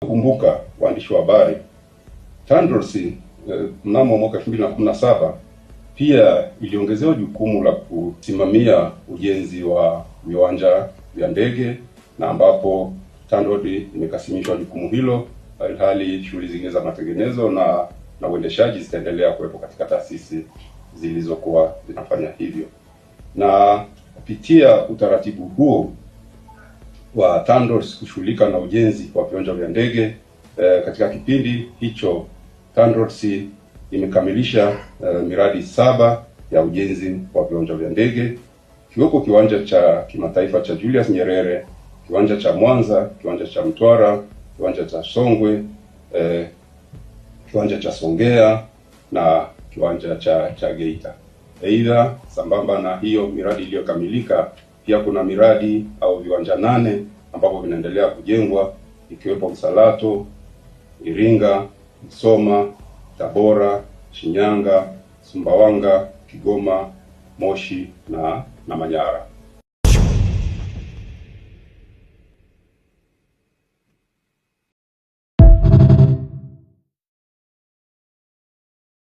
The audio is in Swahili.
Kumbuka waandishi wa habari, TANROADS mnamo mwaka 2017 pia iliongezewa jukumu la kusimamia ujenzi wa viwanja vya ndege, na ambapo TANROADS imekasimishwa jukumu hilo, hali shughuli zingine za matengenezo na uendeshaji zitaendelea kuwepo katika taasisi zilizokuwa zinafanya hivyo. Na kupitia utaratibu huo wa TANROADS kushughulika na ujenzi wa viwanja vya ndege, katika kipindi hicho TANROADS imekamilisha miradi 7 ya ujenzi wa viwanja vya ndege, kiwepo kiwanja cha kimataifa cha Julius Nyerere, kiwanja cha Mwanza, kiwanja cha Mtwara, kiwanja cha Songwe, kiwanja cha Songea na kiwanja cha Geita. Aidha, sambamba na hiyo miradi iliyokamilika, pia kuna miradi au viwanja 8 ambavyo vinaendelea kujengwa, ikiwepo Msalato, Iringa, Msoma, Tabora, Shinyanga, Sumbawanga, Kigoma, Moshi na Manyara.